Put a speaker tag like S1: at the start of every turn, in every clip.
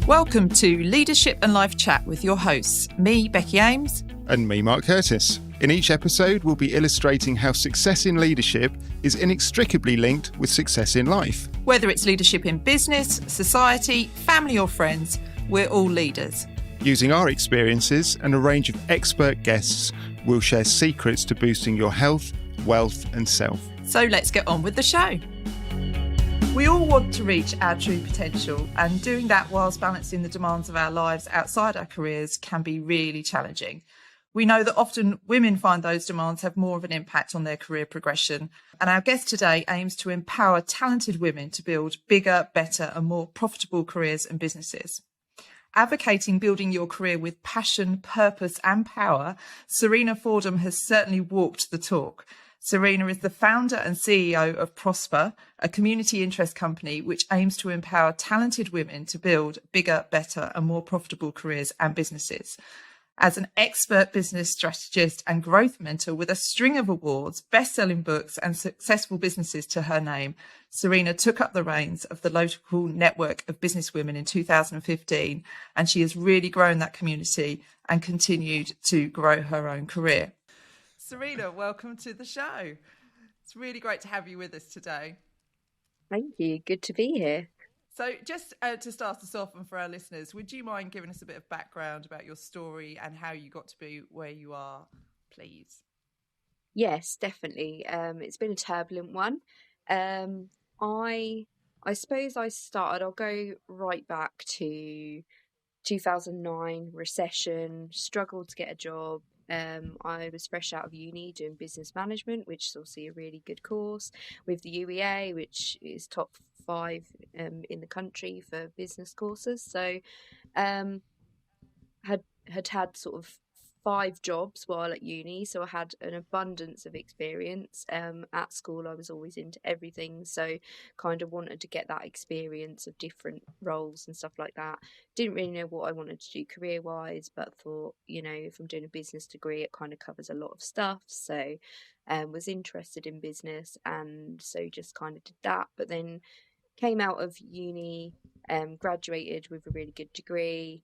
S1: Welcome to Leadership and Life Chat with your hosts, me, Becky Ames.
S2: And me, Mark Curtis. In each episode, we'll be illustrating how success in leadership is inextricably linked with success in life.
S1: Whether it's leadership in business, society, family or friends, we're all leaders.
S2: Using our experiences and a range of expert guests, we'll share secrets to boosting your health, wealth and self.
S1: So let's get on with the show. We all want to reach our true potential, and doing that whilst balancing the demands of our lives outside our careers can be really challenging. We know that often women find those demands have more of an impact on their career progression, and our guest today aims to empower talented women to build bigger, better and more profitable careers and businesses. Advocating building your career with passion, purpose and power, Serena Fordham has certainly walked the talk. Serena is the founder and CEO of ProspHER, a community interest company which aims to empower talented women to build bigger, better and more profitable careers and businesses. As an expert business strategist and growth mentor with a string of awards, best-selling books and successful businesses to her name, Serena took up the reins of the local network of businesswomen in 2015, and she has really grown that community and continued to grow her own career. Serena, welcome to the show. It's really great to have you with us today.
S3: Thank you. Good to be here.
S1: So just to start us off and for our listeners, would you mind giving us a bit of background about your story and how you got to be where you are, please?
S3: Yes, definitely. It's been a turbulent one. I suppose I'll go right back to 2009, recession, struggled to get a job. I was fresh out of uni doing business management, which is obviously a really good course, with the UEA, which is top 5 in the country for business courses. So had sort of 5 jobs while at uni, so I had an abundance of experience. At school I was always into everything, so kind of wanted to get that experience of different roles and stuff like that. Didn't really know what I wanted to do career wise, but thought, if I'm doing a business degree it kind of covers a lot of stuff, so was interested in business, and so just kind of did that. But then came out of uni, graduated with a really good degree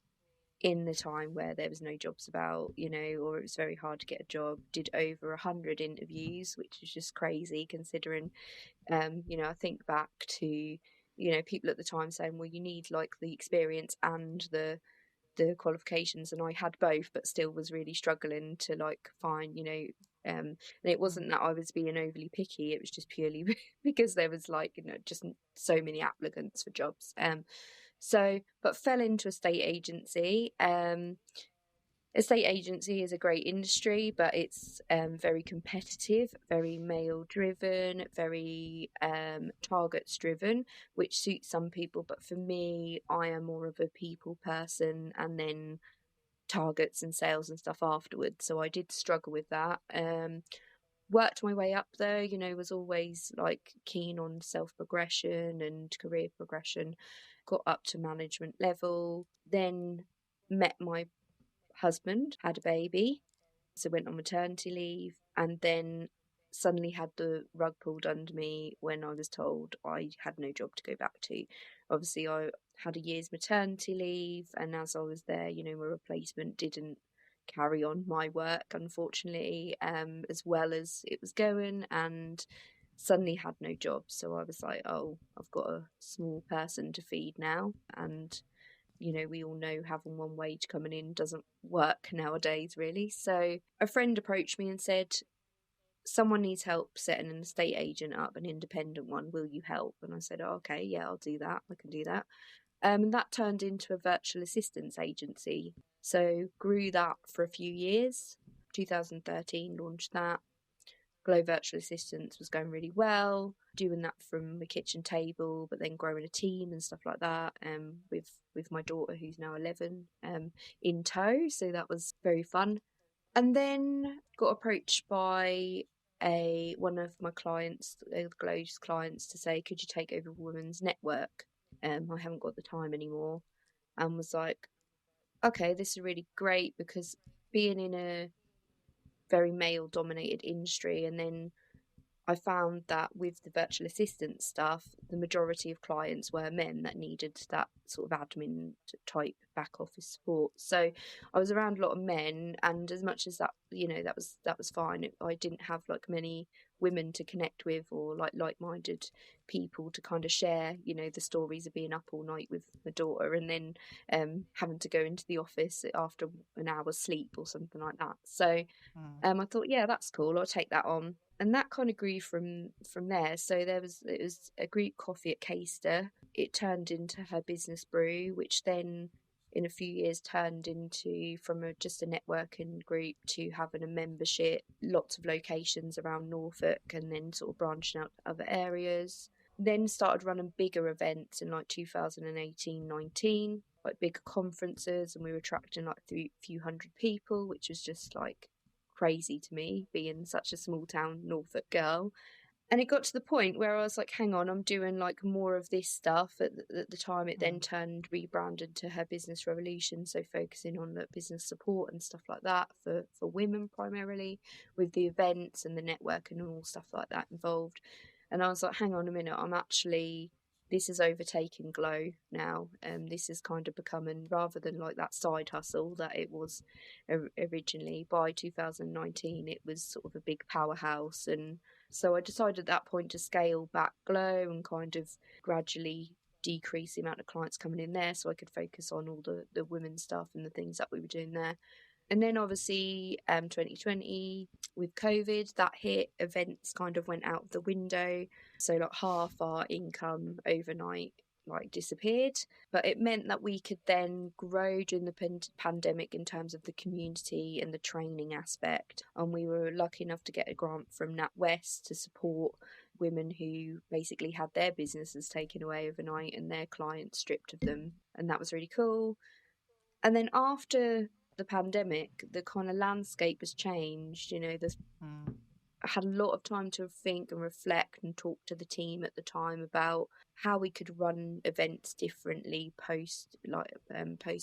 S3: in the time where there was no jobs about, or it was very hard to get a job. Did over 100 interviews, which is just crazy considering, I think back to, people at the time saying, well, you need like the experience and the qualifications, and I had both, but still was really struggling to like find, and it wasn't that I was being overly picky, it was just purely because there was like, just so many applicants for jobs. But fell into a state agency. Estate agency is a great industry, but it's very competitive, very male driven, very targets driven, which suits some people. But for me, I am more of a people person, and then targets and sales and stuff afterwards. So I did struggle with that. Worked my way up though, was always like keen on self progression and career progression. Got up to management level, then met my husband, had a baby, so went on maternity leave, and then suddenly had the rug pulled under me when I was told I had no job to go back to. Obviously I had a year's maternity leave, and as I was there, my replacement didn't carry on my work, unfortunately, as well as it was going, and suddenly had no job. So I was like, oh, I've got a small person to feed now, and we all know having one wage coming in doesn't work nowadays, really. So a friend approached me and said, someone needs help setting an estate agent up, an independent one, will you help? And I said, oh, okay, yeah, I'll do that, I can do that. And that turned into a virtual assistance agency. So grew that for a few years. 2013 launched that. Glow Virtual Assistants was going really well, doing that from the kitchen table, but then growing a team and stuff like that, with my daughter, who's now 11, in tow. So that was very fun. And then got approached by one of my clients, Glow's clients, to say, could you take over Women's Network? I haven't got the time anymore. And was like, okay, this is really great, because being in a very male dominated industry, and then I found that with the virtual assistant stuff, the majority of clients were men that needed that sort of admin type back office support. So I was around a lot of men, and as much as that, that was fine. I didn't have like many women to connect with, or like-minded people to kind of share, the stories of being up all night with my daughter, and then having to go into the office after an hour's sleep or something like that. So I thought, yeah, that's cool. I'll take that on. And that kind of grew from there. So it was a group coffee at Caister. It turned into Her Business Brew, which then in a few years turned into from just a networking group to having a membership, lots of locations around Norfolk, and then sort of branching out to other areas. Then started running bigger events in like 2018-19, like bigger conferences, and we were attracting like a few hundred people, which was just like crazy to me, being such a small town Norfolk girl. And it got to the point where I was like, hang on, I'm doing like more of this stuff. At the time, it then rebranded to Her Business Revolution, so focusing on the business support and stuff like that for women primarily, with the events and the network and all stuff like that involved. And I was like, hang on a minute, this is overtaking Glow now. This is kind of becoming, rather than like that side hustle that it was originally, by 2019, it was sort of a big powerhouse. And so I decided at that point to scale back Glow and kind of gradually decrease the amount of clients coming in there so I could focus on all the women's stuff and the things that we were doing there. And then obviously 2020 with COVID, that hit, events kind of went out the window. So like half our income overnight like disappeared. But it meant that we could then grow during the pandemic in terms of the community and the training aspect. And we were lucky enough to get a grant from NatWest to support women who basically had their businesses taken away overnight and their clients stripped of them. And that was really cool. And then after the pandemic, the kind of landscape has changed. I had a lot of time to think and reflect and talk to the team at the time about how we could run events differently post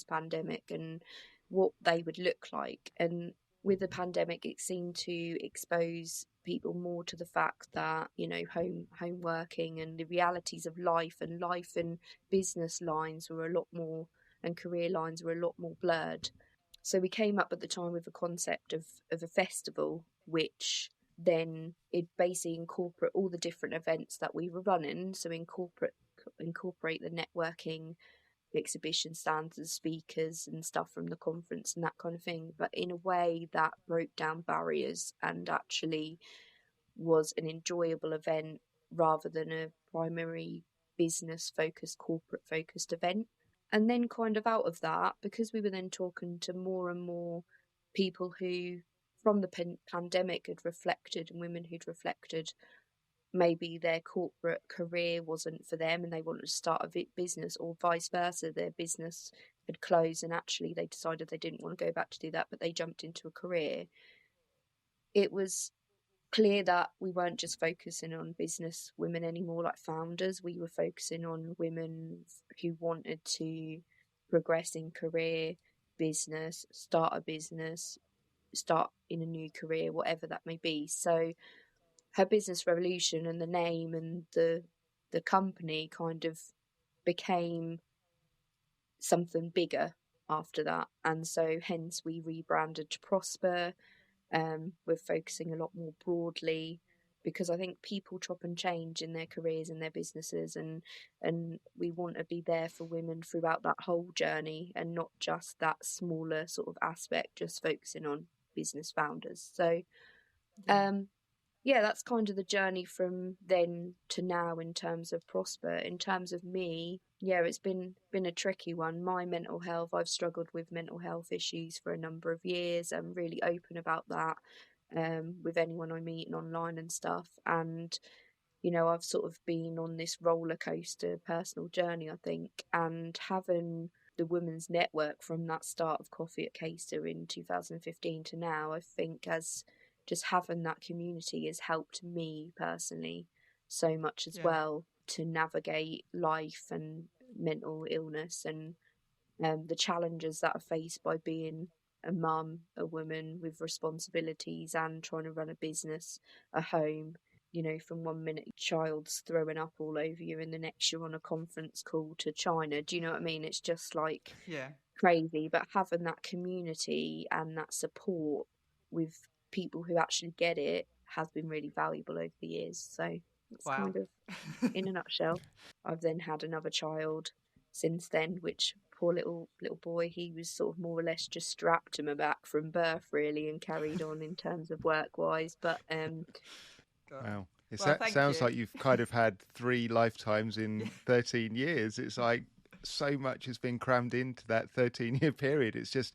S3: pandemic and what they would look like. And with the pandemic, it seemed to expose people more to the fact that home working and the realities of life and business lines were a lot more, and career lines were a lot more blurred. So we came up at the time with a concept of a festival, which then it basically incorporate all the different events that we were running. So incorporate the networking, the exhibition stands and speakers and stuff from the conference and that kind of thing, but in a way that broke down barriers and actually was an enjoyable event rather than a primary business focused, corporate focused event. And then kind of out of that, because we were then talking to more and more people who from the pandemic had reflected, and women who'd reflected maybe their corporate career wasn't for them and they wanted to start a business, or vice versa, their business had closed and actually they decided they didn't want to go back to do that, but they jumped into a career. It was clear that we weren't just focusing on business women anymore, like founders. We were focusing on women who wanted to progress in career, business, start a business, start in a new career, whatever that may be. So Her Business Revolution and the name and the company kind of became something bigger after that. And so hence we rebranded to ProspHER. We're focusing a lot more broadly because I think people chop and change in their careers and their businesses, and we want to be there for women throughout that whole journey and not just that smaller sort of aspect, just focusing on business founders. So that's kind of the journey from then to now in terms of ProspHER. In terms of me, it's been a tricky one. My mental health, I've struggled with mental health issues for a number of years. I'm really open about that with anyone I meet and online and stuff. And, I've sort of been on this roller coaster personal journey, I think, and having the women's network from that start of Coffee at Caister in 2015 to now, I think as just having that community has helped me personally so much as well to navigate life and mental illness and the challenges that are faced by being a mum, a woman with responsibilities and trying to run a business, a home. from one minute your child's throwing up all over you and the next you're on a conference call to China. Do you know what I mean? It's just like
S1: Yeah.
S3: crazy. But having that community and that support with people who actually get it has been really valuable over the years. So it's
S1: Wow.
S3: kind of in a nutshell. I've then had another child since then, which poor little boy, he was sort of more or less just strapped to my back from birth really and carried on in terms of work wise. But
S2: Wow. It
S1: Well, thank
S2: sounds
S1: you.
S2: like you've kind of had 3 lifetimes in 13 years. It's like so much has been crammed into that 13-year period. It's just,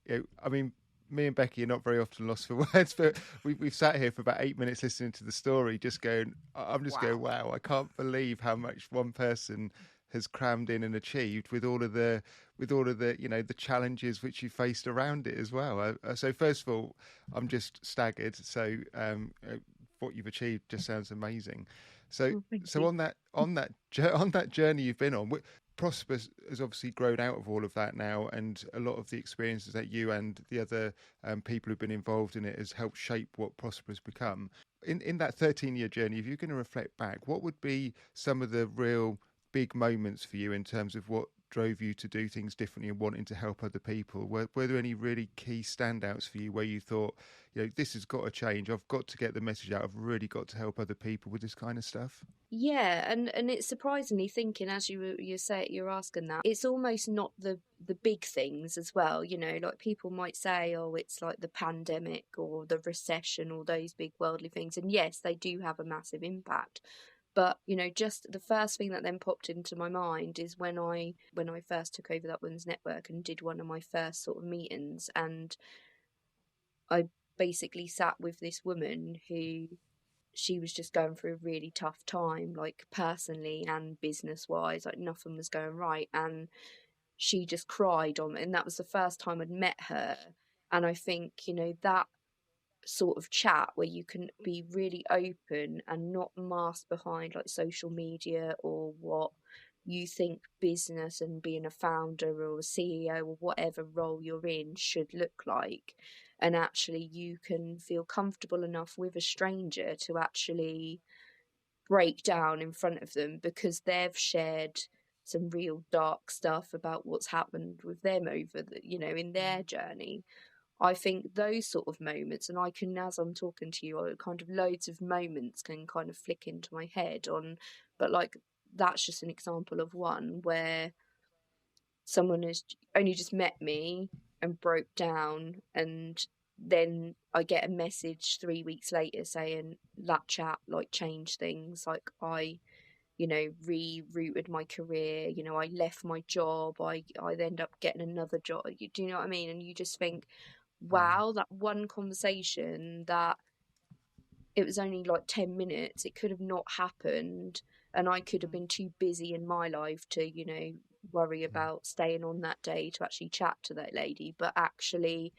S2: I mean, me and Becky are not very often lost for words, but we've sat here for about 8 minutes listening to the story, just going, I'm just going, wow, I can't believe how much one person has crammed in and achieved with all of the the challenges which you faced around it as well. So first of all, I'm just staggered. So what you've achieved just sounds amazing. So
S3: thank you.
S2: on that journey you've been on, ProspHER has obviously grown out of all of that now, and a lot of the experiences that you and the other people who've been involved in it has helped shape what ProspHER has become. In that 13-year journey, if you're going to reflect back, what would be some of the real big moments for you in terms of what drove you to do things differently and wanting to help other people? Were there any really key standouts for you where you thought, this has got to change, I've got to get the message out, I've really got to help other people with this kind of stuff?
S3: Yeah, and it's surprisingly thinking as you're asking that, it's almost not the big things as well, like people might say, oh, it's like the pandemic or the recession or those big worldly things, and yes, they do have a massive impact. But just the first thing that then popped into my mind is when I first took over that women's network and did one of my first sort of meetings, and I basically sat with this woman who she was just going through a really tough time, like personally and business wise, like nothing was going right, and she just cried on, and that was the first time I'd met her. And I think that sort of chat where you can be really open and not masked behind like social media or what you think business and being a founder or a CEO or whatever role you're in should look like, and actually you can feel comfortable enough with a stranger to actually break down in front of them because they've shared some real dark stuff about what's happened with them over in their journey. I think those sort of moments, and I can, as I'm talking to you, kind of loads of moments can kind of flick into my head but like that's just an example of one where someone has only just met me and broke down, and then I get a message 3 weeks later saying that chat like changed things. Like I rerouted my career, I left my job, I end up getting another job. Do you know what I mean? And you just think, wow, that one conversation that it was only like 10 minutes, it could have not happened, and I could have been too busy in my life to worry about staying on that day to actually chat to that lady, but actually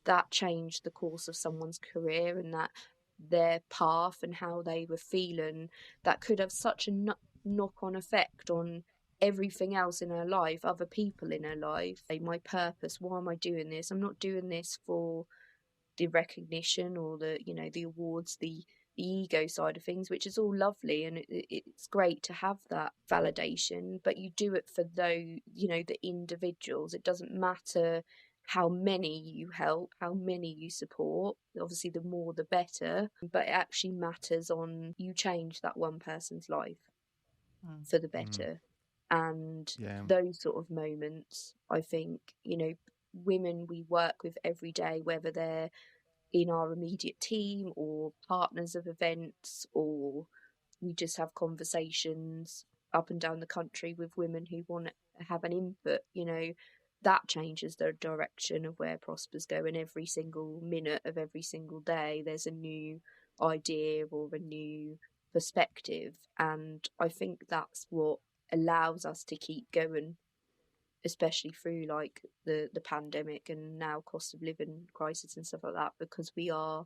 S3: that changed the course of someone's career and that their path and how they were feeling, that could have such a knock-on effect on everything else in her life, other people in her life. My purpose, why am I doing this? I'm not doing this for the recognition or the awards, the ego side of things, which is all lovely, and it's great to have that validation, but you do it for those, the individuals. It doesn't matter how many you help, how many you support, obviously the more the better, but it actually matters on you change that one person's life for the better. And those sort of moments, I think, women we work with every day, whether they're in our immediate team or partners of events, or we just have conversations up and down the country with women who want to have an input, that changes the direction of where ProspHER's going. Every single minute of every single day, there's a new idea or a new perspective. And I think that's what allows us to keep going, especially through like the pandemic and now cost of living crisis and stuff like that, because we are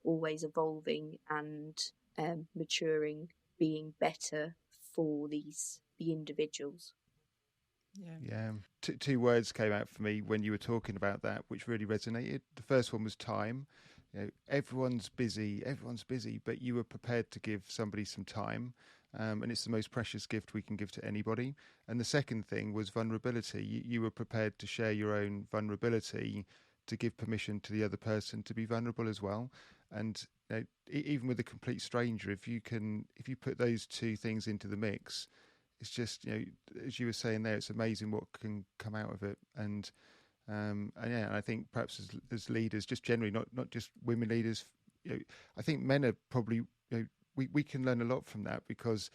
S3: always evolving and maturing, being better for the individuals.
S2: Yeah. Two words came out for me when you were talking about that, which really resonated. The first one was time. everyone's busy, but you were prepared to give somebody some time. And it's the most precious gift we can give to anybody. And the second thing was vulnerability. You were prepared to share your own vulnerability, to give permission to the other person to be vulnerable as well. And even with a complete stranger, if you put those two things into the mix, it's just, as you were saying there, it's amazing what can come out of it. And yeah, I think perhaps as leaders, just generally, not just women leaders, I think men are probably, we can learn a lot from that, because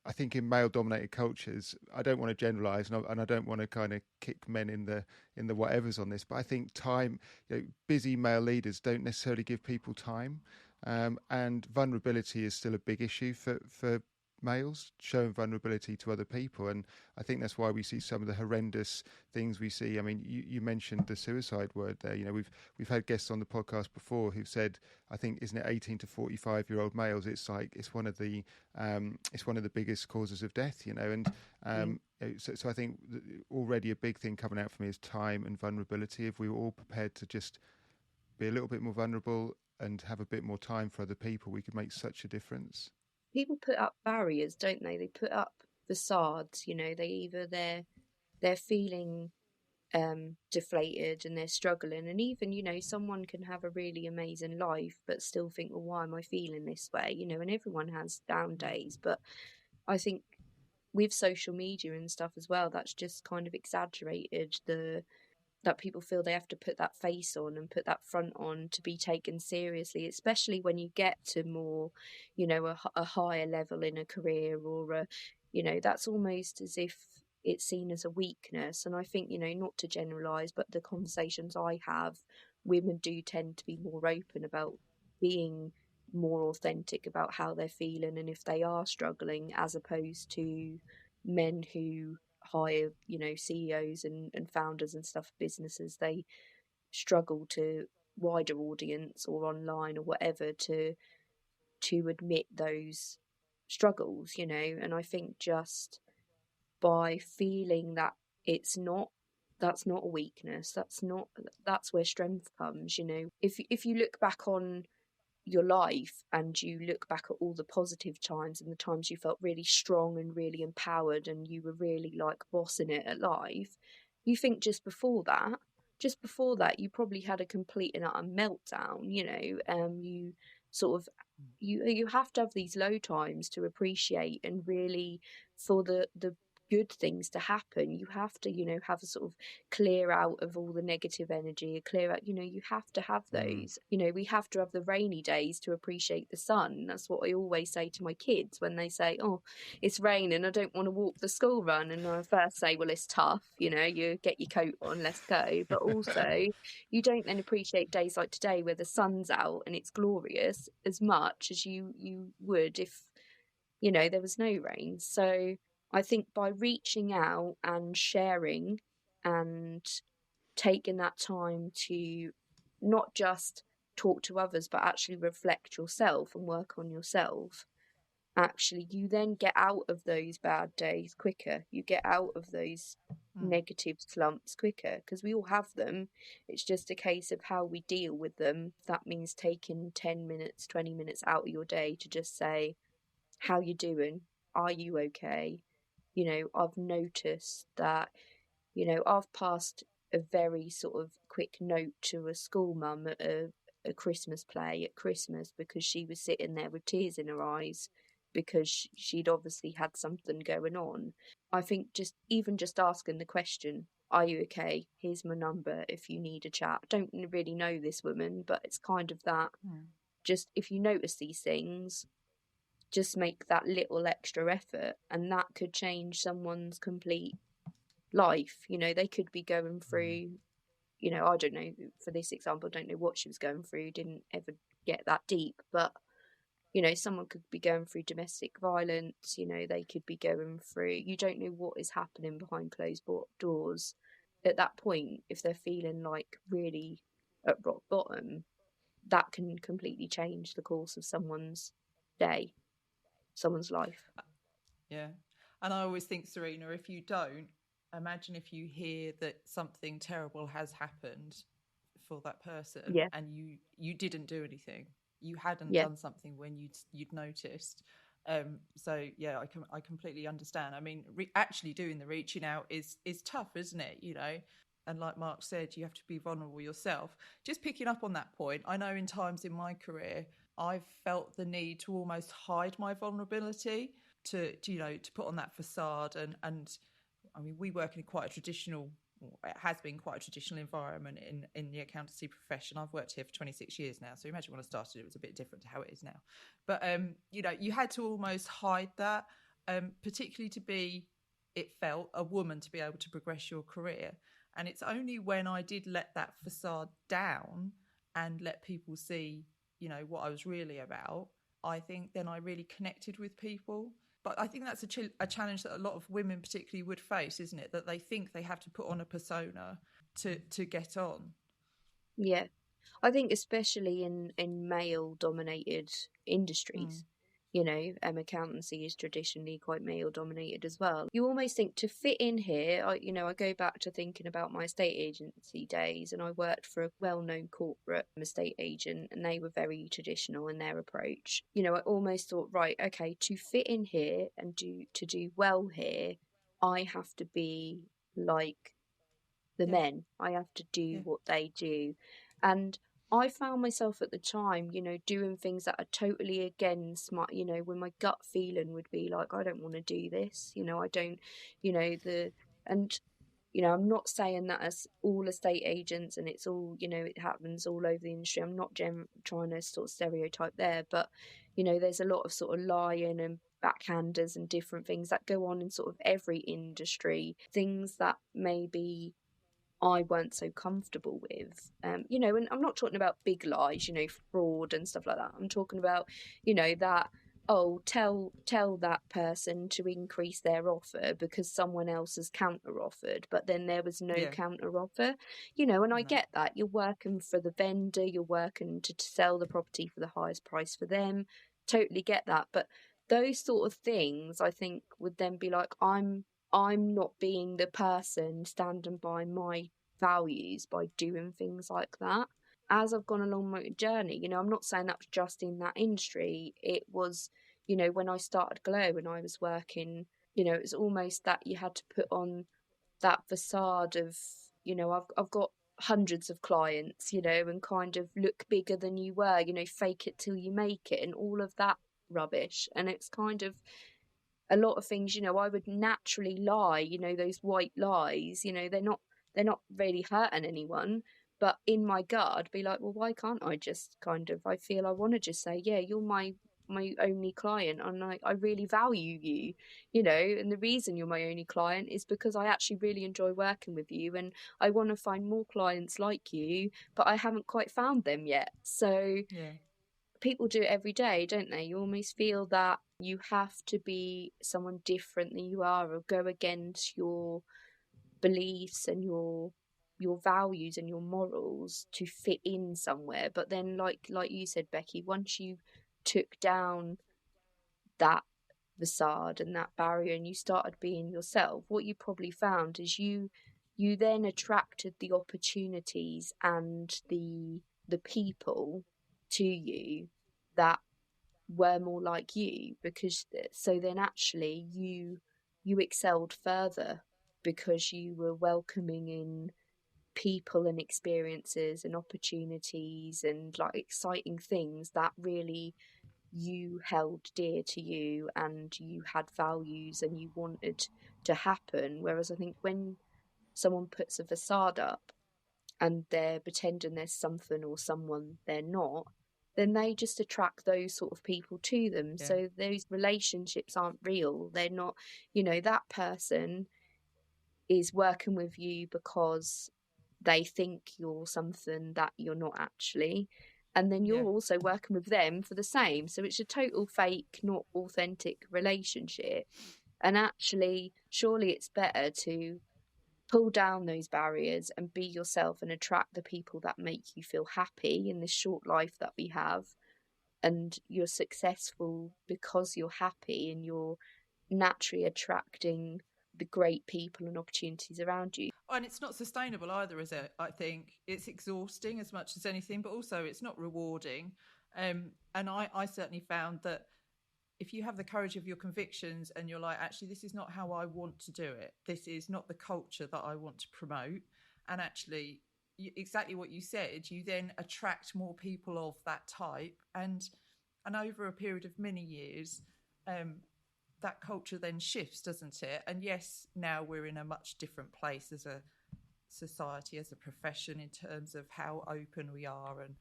S2: I think in male-dominated cultures, I don't want to generalise, and I don't want to kind of kick men in the whatevers on this, but I think time, busy male leaders don't necessarily give people time, and vulnerability is still a big issue for males, showing vulnerability to other people. And I think that's why we see some of the horrendous things we see. I mean, you mentioned the suicide word there. We've had guests on the podcast before who've said, I think, isn't it 18 to 45-year-old males? It's one of the biggest causes of death. So I think already a big thing coming out for me is time and vulnerability. If we were all prepared to just be a little bit more vulnerable and have a bit more time for other people, we could make such a difference.
S3: People put up barriers, don't they? They put up facades. They're feeling deflated and they're struggling, and even someone can have a really amazing life but still think, well, why am I feeling this way? And everyone has down days, but I think with social media and stuff as well, that's just kind of exaggerated that people feel they have to put that face on and put that front on to be taken seriously, especially when you get to more, a higher level in a career, or that's almost as if it's seen as a weakness. And I think, not to generalize, but the conversations I have, women do tend to be more open about being more authentic about how they're feeling and if they are struggling, as opposed to men who hire CEOs and founders and stuff, businesses. They struggle to wider audience or online or whatever to admit those struggles, and I think just by feeling that that's not a weakness, that's where strength comes. If you look back on your life and you look back at all the positive times and the times you felt really strong and really empowered and you were really like bossing it at life, you think just before that you probably had a complete and utter meltdown. You sort of you have to have these low times to appreciate, and really for the good things to happen, you have to have a sort of clear out of all the negative energy, clear out, you have to have those. We have to have the rainy days to appreciate the sun. That's what I always say to my kids when they say, oh, it's raining, I don't want to walk the school run. And I first say, well, it's tough, you get your coat on, let's go. But also you don't then appreciate days like today where the sun's out and it's glorious as much as you would if there was no rain. So I think by reaching out and sharing and taking that time to not just talk to others, but actually reflect yourself and work on yourself, actually you then get out of those bad days quicker. You get out of those negative slumps quicker, because we all have them. It's just a case of how we deal with them. That means taking 10 minutes, 20 minutes out of your day to just say, how you doing? Are you okay? I've noticed that, I've passed a very sort of quick note to a school mum at a Christmas play at Christmas, because she was sitting there with tears in her eyes because she'd obviously had something going on. I think just asking the question, are you okay? Here's my number if you need a chat. I don't really know this woman, but it's kind of that. Just if you notice these things, just make that little extra effort, and that could change someone's complete life. They could be going through, I don't know, for this example, I don't know what she was going through, didn't ever get that deep, but someone could be going through domestic violence. They could be going through, you don't know what is happening behind closed doors at that point. If they're feeling like really at rock bottom, that can completely change the course of someone's day, someone's life.
S1: Yeah. And I always think, Serena, if you don't, imagine if you hear that something terrible has happened for that person,
S3: Yeah.
S1: and you didn't do anything. You hadn't
S3: Yeah.
S1: done something when you'd noticed. So yeah, I completely understand. I mean, actually doing the reaching out is tough, isn't it? You know, and like Mark said, you have to be vulnerable yourself. Just picking up on that point, I know in times in my career, I've felt the need to almost hide my vulnerability, to you know, to put on that facade. And I mean, we work in quite a traditional, it has been quite a traditional environment in the accountancy profession. I've worked here for 26 years now, so imagine when I started, it was a bit different to how it is now. But you know, you had to almost hide that, particularly to be, it felt, a woman, to be able to progress your career. And it's only when I did let that facade down and let people see, you know, what I was really about, I think then I really connected with people. But I think that's a challenge that a lot of women particularly would face, isn't it? That they think they have to put on a persona to get on.
S3: Yeah. I think especially in male dominated industries, you know, accountancy is traditionally quite male dominated as well. You almost think to fit in here, I go back to thinking about my estate agency days, and I worked for a well-known corporate estate agent, and they were very traditional in their approach. You know, I almost thought, right, okay, to fit in here and to do well here, I have to be like the men. I have to do what they do. And I found myself at the time, you know, doing things that are totally against my, you know, when my gut feeling would be like, I don't want to do this, you know, I don't, you know, and, you know, I'm not saying that as all estate agents and it's all, you know, it happens all over the industry. I'm not trying to sort of stereotype there, but, you know, there's a lot of sort of lying and backhanders and different things that go on in sort of every industry, things that maybe I weren't so comfortable with. You know, and I'm not talking about big lies, you know, fraud and stuff like that. I'm talking about, you know, that, oh, tell that person to increase their offer because someone else has counter offered, but then there was no counter offer. You know, and I get that. You're working for the vendor, you're working to sell the property for the highest price for them. Totally get that. But those sort of things I think would then be like, I'm not being the person standing by my values by doing things like that. As I've gone along my journey, you know, I'm not saying that was just in that industry. It was, you know, when I started Glow and I was working, you know, it was almost that you had to put on that facade of, you know, I've got hundreds of clients, you know, and kind of look bigger than you were, you know, fake it till you make it and all of that rubbish. And it's kind of a lot of things, you know, I would naturally lie, you know, those white lies, you know, they're not really hurting anyone. But in my gut, I'd be like, well, why can't I just kind of, I feel I want to just say, yeah, you're my only client, and I really value you, you know, and the reason you're my only client is because I actually really enjoy working with you, and I want to find more clients like you, but I haven't quite found them yet. So people do it every day, don't they? You almost feel that you have to be someone different than you are, or go against your beliefs and your values and your morals to fit in somewhere. But then, like you said, Becky, once you took down that facade and that barrier and you started being yourself, what you probably found is you then attracted the opportunities and the people to you that were more like you, because so then actually you excelled further because you were welcoming in people and experiences and opportunities and like exciting things that really you held dear to you and you had values and you wanted to happen. Whereas I think when someone puts a facade up and they're pretending there's something or someone they're not, then they just attract those sort of people to them. So those relationships aren't real. They're not, you know, that person is working with you because they think you're something that you're not actually. And then you're also working with them for the same. So it's a total fake, not authentic relationship. And actually, surely it's better to pull down those barriers and be yourself and attract the people that make you feel happy in this short life that we have. And you're successful because you're happy and you're naturally attracting the great people and opportunities around you.
S1: And it's not sustainable either, is it? I think it's exhausting as much as anything, but also it's not rewarding. And I certainly found that if you have the courage of your convictions and you're like, actually, this is not how I want to do it. This is not the culture that I want to promote. And actually, exactly what you said, you then attract more people of that type. And over a period of many years, that culture then shifts, doesn't it? And yes, now we're in a much different place as a society, as a profession, in terms of how open we are and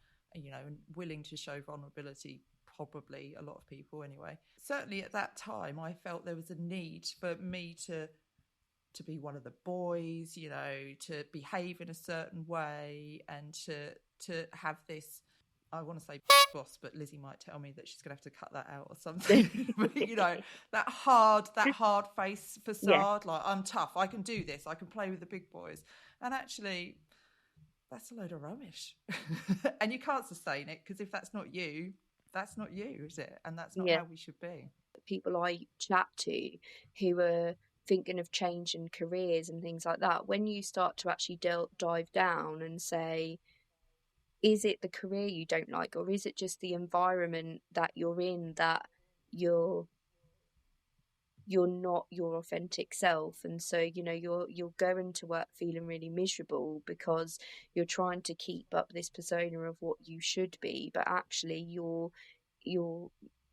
S1: willing to show vulnerability. Probably a lot of people anyway. Certainly at that time, I felt there was a need for me to be one of the boys, to behave in a certain way and to have this, I want to say boss, but Lizzie might tell me that she's going to have to cut that out or something. But, that hard face facade, like, I'm tough, I can do this, I can play with the big boys. And actually, that's a load of rubbish. And you can't sustain it, because if that's not you, is it? And that's not how we should be.
S3: People I chat to who are thinking of changing careers and things like that, when you start to actually dive down and say, is it the career you don't like, or is it just the environment that you're in, that you're not your authentic self? And so you're going to work feeling really miserable because you're trying to keep up this persona of what you should be, but actually your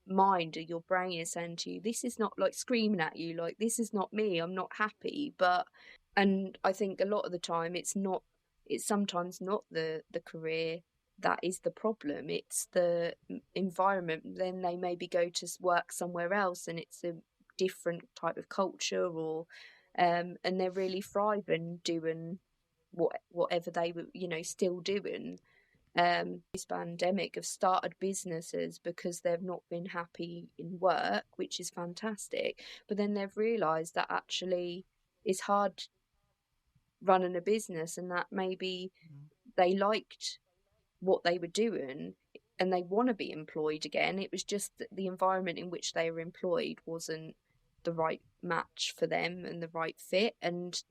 S3: mind or your brain is saying to you, this is not, like, screaming at you, like, this is not me, I'm not happy. And I think a lot of the time it's sometimes not the career that is the problem, it's the environment. Then they maybe go to work somewhere else and it's a different type of culture, or and they're really thriving doing whatever they were still doing. This pandemic have started businesses because they've not been happy in work, which is fantastic, but then they've realized that actually it's hard running a business, and that maybe they liked what they were doing and they want to be employed again. It was just that the environment in which they were employed wasn't the right match for them and the right fit. And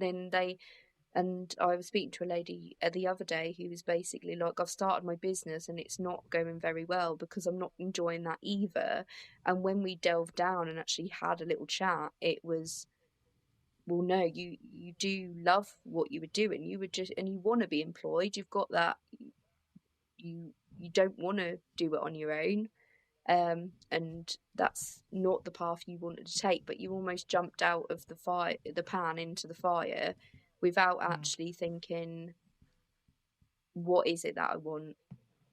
S3: I was speaking to a lady the other day who was basically like, I've started my business and it's not going very well because I'm not enjoying that either. And when we delved down and actually had a little chat, it was, well, no, you do love what you were doing. You were just, and you want to be employed. You've got that. You don't want to do it on your own. And that's not the path you wanted to take, but you almost jumped out of the pan into the fire without actually thinking, what is it that I want?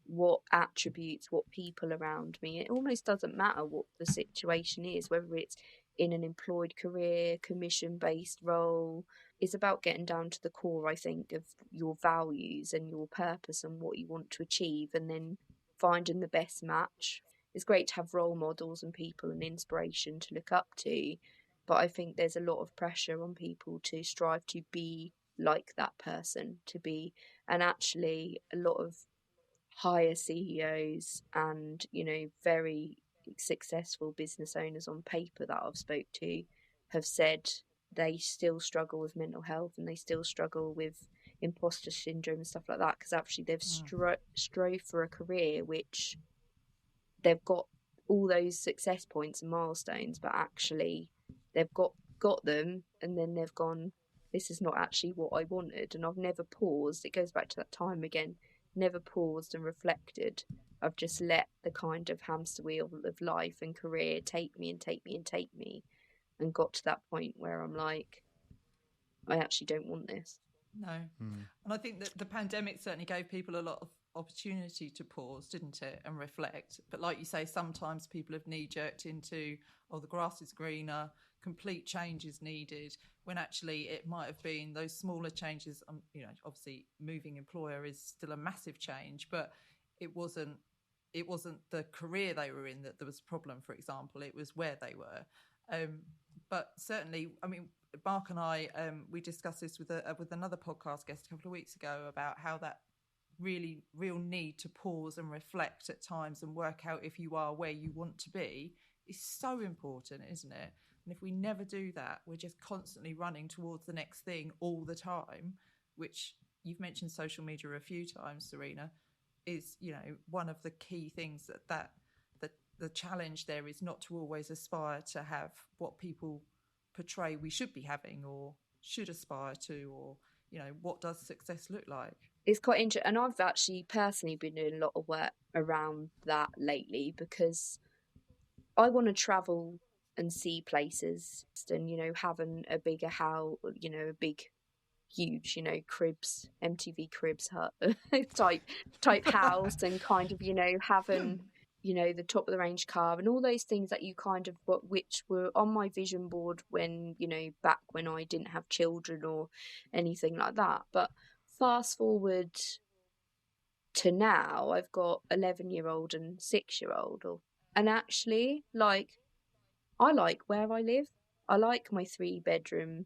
S3: What attributes, what people around me? It almost doesn't matter what the situation is, whether it's in an employed career, commission-based role. It's about getting down to the core, I think, of your values and your purpose and what you want to achieve, and then finding the best match. It's great to have role models and people and inspiration to look up to, but I think there's a lot of pressure on people to strive to be like that person, and actually a lot of higher CEOs and very successful business owners on paper that I've spoke to have said they still struggle with mental health and they still struggle with imposter syndrome and stuff like that, because actually they've strove for a career which they've got all those success points and milestones, but actually they've got them and then they've gone, this is not actually what I wanted. And I've never paused. It goes back to that time again, never paused and reflected. I've just let the kind of hamster wheel of life and career take me and take me and take me, and got to that point where I'm like, I actually don't want this.
S1: No. And I think that the pandemic certainly gave people a lot of opportunity to pause, didn't it, and reflect. But like you say, sometimes people have knee-jerked into, oh, the grass is greener, complete change is needed, when actually it might have been those smaller changes. Obviously moving employer is still a massive change, but it wasn't the career they were in that there was a problem, for example. It was where they were. But certainly, I mean, Mark and I, we discussed this with another podcast guest a couple of weeks ago about how that real need to pause and reflect at times and work out if you are where you want to be is so important, isn't it? And if we never do that, we're just constantly running towards the next thing all the time, which you've mentioned social media a few times, Serena, is, you know, one of the key things that the challenge there is not to always aspire to have what people portray we should be having or should aspire to, or, you know, what does success look like?
S3: It's quite interesting, and I've actually personally been doing a lot of work around that lately, because I want to travel and see places, and, you know, having a bigger house, you know, a big, huge, you know, Cribs, MTV Cribs hut type house, and kind of, you know, having, you know, the top of the range car and all those things that you kind of, which were on my vision board when, you know, back when I didn't have children or anything like that. But fast forward to now, I've got 11-year-old and 6-year-old, and actually, like, I like where I live. I like my 3-bedroom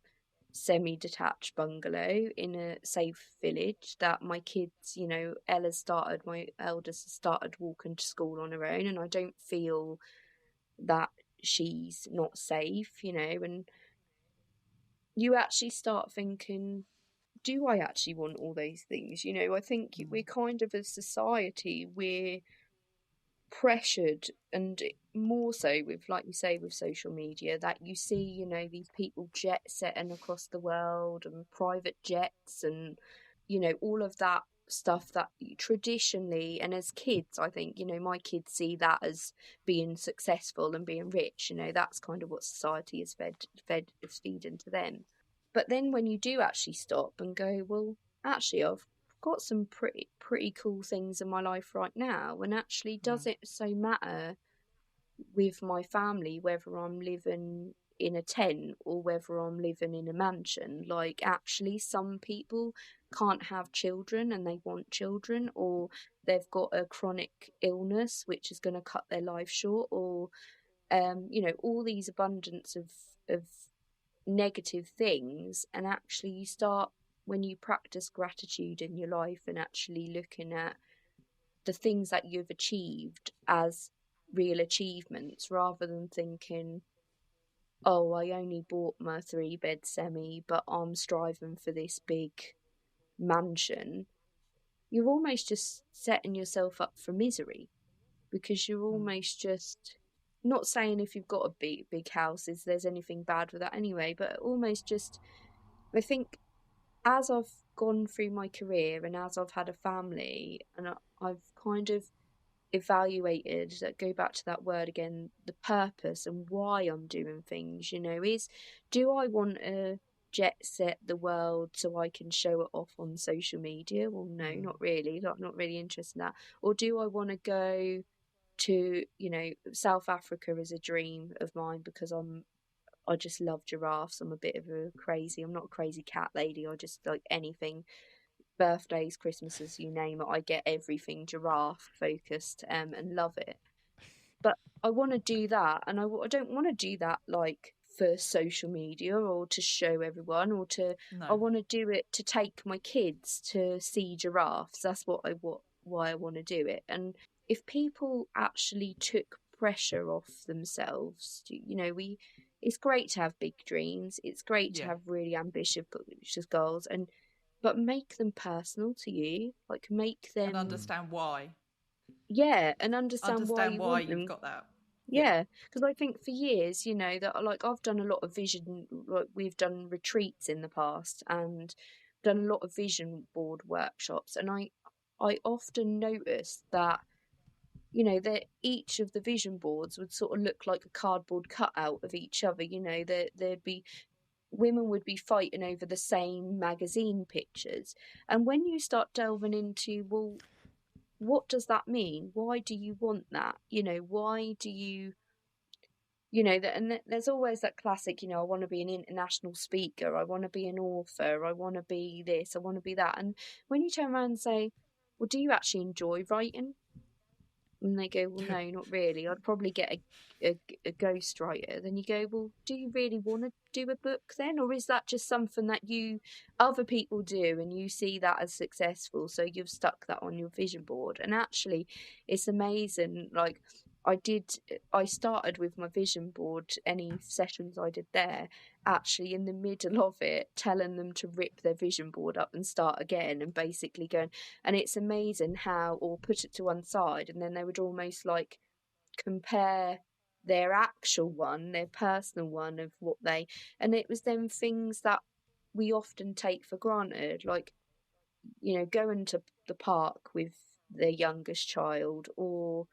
S3: semi-detached bungalow in a safe village that my kids, you know, my eldest has started walking to school on her own, and I don't feel that she's not safe, you know. And you actually start thinking, do I actually want all those things? You know, I think we're kind of, as society, we're pressured, and more so with, like you say, with social media, that you see, you know, these people jet setting across the world and private jets, and, you know, all of that stuff that traditionally, and as kids, I think, you know, my kids see that as being successful and being rich. You know, that's kind of what society is feeding to them. But then when you do actually stop and go, well, actually, I've got some pretty cool things in my life right now, and actually, does it so matter with my family whether I'm living in a tent or whether I'm living in a mansion? Like, actually, some people can't have children and they want children, or they've got a chronic illness which is going to cut their life short, or you know, all these abundance of negative things. And actually, you start, when you practice gratitude in your life and actually looking at the things that you've achieved as real achievements, rather than thinking, oh, I only bought my 3-bed semi, but I'm striving for this big mansion, you're almost just setting yourself up for misery, because you're almost just, not saying if you've got a big house is there's anything bad with that anyway, but almost just, I think, as I've gone through my career and as I've had a family, and I've kind of evaluated, go back to that word again, the purpose and why I'm doing things, you know, is, do I want to jet set the world so I can show it off on social media? Well, no, not really. Not really interested in that. Or do I want to go to, you know, South Africa is a dream of mine, because I just love giraffes. I'm a bit of a crazy, I'm not a crazy cat lady. I just like anything, birthdays, Christmases, you name it. I get everything giraffe focused, and love it. But I want to do that, and I don't want to do that like for social media or to show everyone, or to,
S1: No.
S3: I want to do it to take my kids to see giraffes. That's why I want to do it. And if people actually took pressure off themselves, you know, it's great to have big dreams, it's great to have really ambitious goals, but make them personal to you, like make them,
S1: and understand why.
S3: Yeah, and understand why you want
S1: you've
S3: them.
S1: got that.
S3: Yeah, because I think for years, you know, that, like, I've done a lot of vision, like, we've done retreats in the past and done a lot of vision board workshops, and I often noticed that, you know, that each of the vision boards would sort of look like a cardboard cutout of each other. You know, there'd be, women would be fighting over the same magazine pictures. And when you start delving into, well, what does that mean? Why do you want that? You know, why do you, you know, that, and there's always that classic, you know, I want to be an international speaker, I want to be an author, I want to be this, I want to be that. And when you turn around and say, well, do you actually enjoy writing? And they go, well, no, not really. I'd probably get a ghostwriter. Then you go, well, do you really want to do a book then? Or is that just something that other people do and you see that as successful, so you've stuck that on your vision board? And actually, it's amazing. Like, I started with my vision board, any sessions I did there, actually in the middle of it, telling them to rip their vision board up and start again, and basically going, and it's amazing how, or put it to one side, and then they would almost like compare their actual one, their personal one of what they, and it was them things that we often take for granted, like, you know, going to the park with their youngest child, or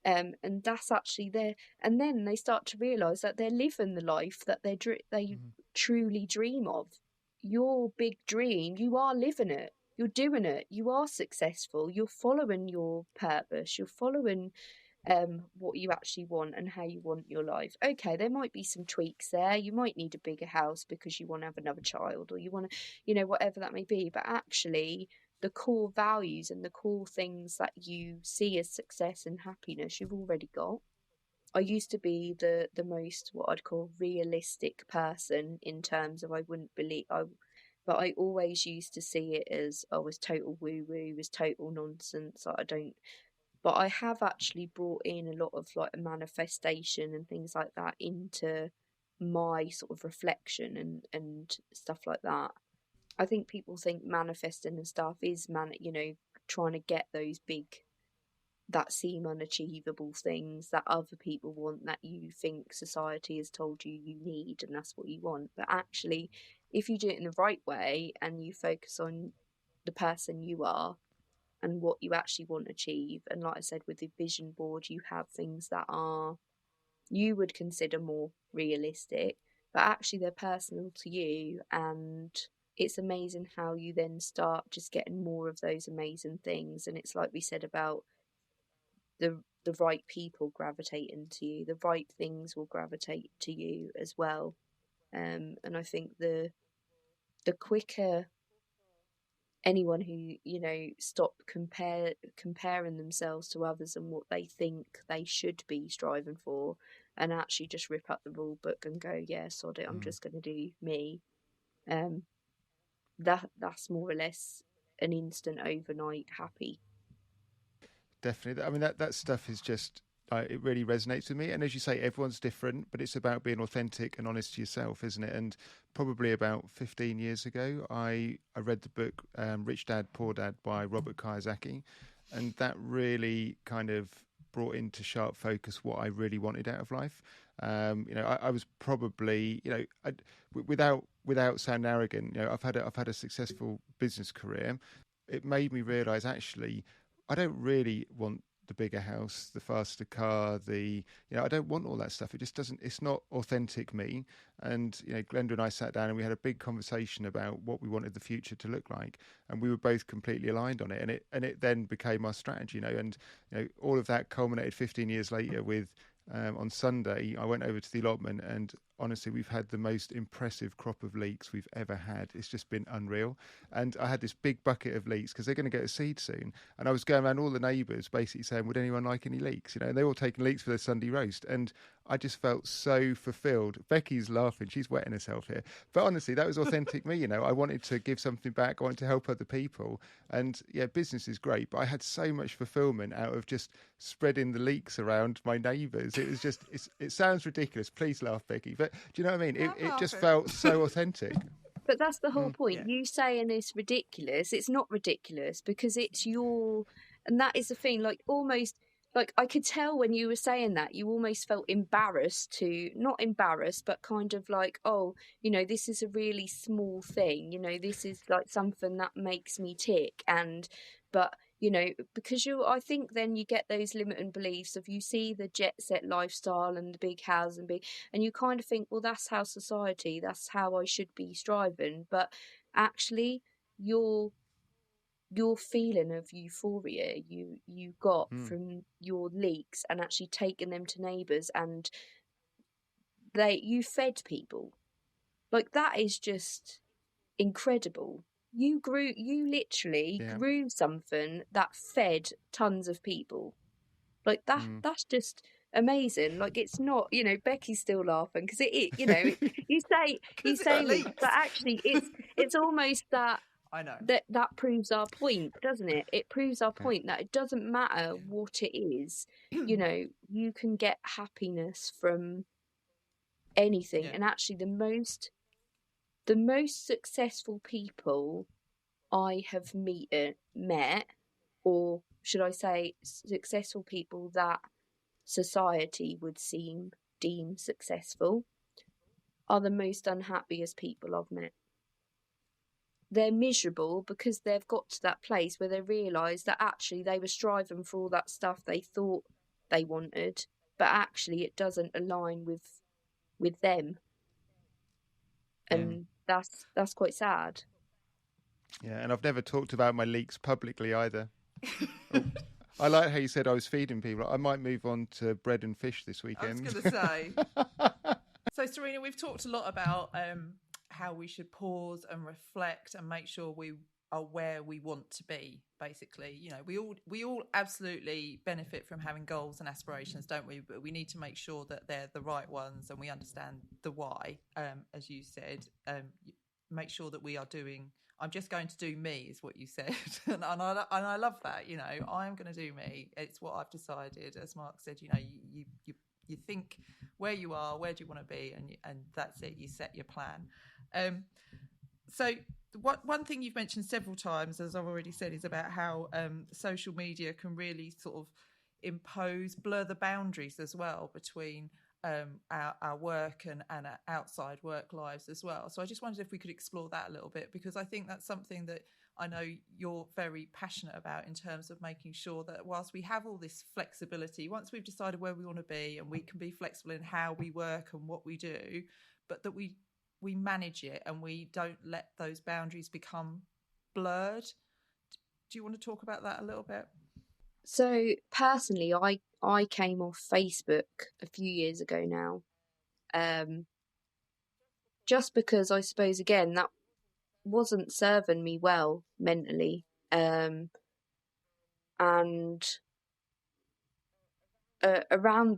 S3: and that's actually there, and then they start to realize that they're living the life that they truly dream of. Your big dream, you are living it, you're doing it, you are successful, you're following your purpose, you're following what you actually want and how you want your life. Okay, there might be some tweaks there. You might need a bigger house because you want to have another child, or you want to, you know, whatever that may be. But actually, the core values and the core things that you see as success and happiness, you've already got. I used to be the most, what I'd call, realistic person, in terms of I wouldn't believe but I always used to see it as, oh, it's total woo woo, it's total nonsense. I don't. But I have actually brought in a lot of like a manifestation and things like that into my sort of reflection and stuff like that. I think people think manifesting and stuff is you know, trying to get those big, that seem unachievable things that other people want, that you think society has told you you need, and that's what you want. But actually, if you do it in the right way and you focus on the person you are and what you actually want to achieve, and like I said, with the vision board, you have things that are, you would consider more realistic, but actually they're personal to you, and it's amazing how you then start just getting more of those amazing things. And it's like we said about the right people gravitating to you, the right things will gravitate to you as well. And I think the quicker anyone who, you know, stop comparing themselves to others and what they think they should be striving for, and actually just rip up the rule book and go, yeah, sod it, I'm just going to do me, that's more or less an instant overnight happy.
S2: Definitely. I mean, that stuff is just, it really resonates with me. And as you say, everyone's different, but it's about being authentic and honest to yourself, isn't it? And probably about 15 years ago, I read the book Rich Dad, Poor Dad by Robert Kiyosaki. And that really kind of brought into sharp focus what I really wanted out of life. You know, I was probably, you know, without sounding arrogant, you know, I've had a successful business career. It made me realise, actually, I don't really want the bigger house, the faster car, you know, I don't want all that stuff. It just doesn't, it's not authentic me. And, you know, Glenda and I sat down and we had a big conversation about what we wanted the future to look like. And we were both completely aligned on it. And it then became our strategy, you know, and, you know, all of that culminated 15 years later with, on Sunday, I went over to the allotment, and honestly, we've had the most impressive crop of leeks we've ever had. It's just been unreal. And I had this big bucket of leeks because they're going to get a seed soon. And I was going around all the neighbours basically saying, would anyone like any leeks? You know, and they're all taking leeks for their Sunday roast. And I just felt so fulfilled. Becky's laughing. She's wetting herself here. But honestly, that was authentic me, you know. I wanted to give something back. I wanted to help other people. And yeah, business is great, but I had so much fulfillment out of just spreading the leeks around my neighbours. It was just, it sounds ridiculous. Please laugh, Becky. But do you know what I mean? It just felt so authentic.
S3: But that's the whole point. Yeah. You saying it's ridiculous. It's not ridiculous because it's your, and that is the thing, like almost, like I could tell when you were saying that, you almost felt embarrassed to, not embarrassed, but kind of like, oh, you know, this is a really small thing. You know, this is like something that makes me tick. But, you know, because I think then you get those limiting beliefs of, you see the jet set lifestyle and the big house and you kind of think, well, that's how society, that's how I should be striving. But actually, your feeling of euphoria you got from your leeks and actually taking them to neighbours, and you fed people, like that is just incredible. You literally grew something that fed tons of people, like that. That's just amazing. Like, it's not, you know, Becky's still laughing because you know, you say leeks, but actually it's almost that
S1: I know.
S3: That proves our point, doesn't it? It proves our point that it doesn't matter what it is. You know, you can get happiness from anything.
S1: Yeah.
S3: And actually the most successful people I have met, or should I say successful people that society would deem successful, are the most unhappiest people I've met. They're miserable because they've got to that place where they realise that actually they were striving for all that stuff they thought they wanted, but actually it doesn't align with them. And that's quite sad.
S2: Yeah, and I've never talked about my leaks publicly either. I like how you said I was feeding people. I might move on to bread and fish this weekend.
S1: I was going to say. So, Serena, we've talked a lot about how we should pause and reflect and make sure we are where we want to be. Basically, you know, we all absolutely benefit from having goals and aspirations, don't we? But we need to make sure that they're the right ones and we understand the why. As you said, make sure that we are doing. I'm just going to do me, is what you said, and I love that. You know, I'm going to do me. It's what I've decided. As Mark said, you know, you think where you are, where do you want to be, and that's it. You set your plan. So one thing you've mentioned several times, as I've already said, is about how social media can really sort of blur the boundaries as well between our work and our outside work lives as well. So I just wondered if we could explore that a little bit, because I think that's something that I know you're very passionate about in terms of making sure that whilst we have all this flexibility, once we've decided where we want to be and we can be flexible in how we work and what we do, but that we manage it and we don't let those boundaries become blurred. Do you want to talk about that a little bit?
S3: So personally, I came off Facebook a few years ago now, just because I suppose, again, that wasn't serving me well mentally, and around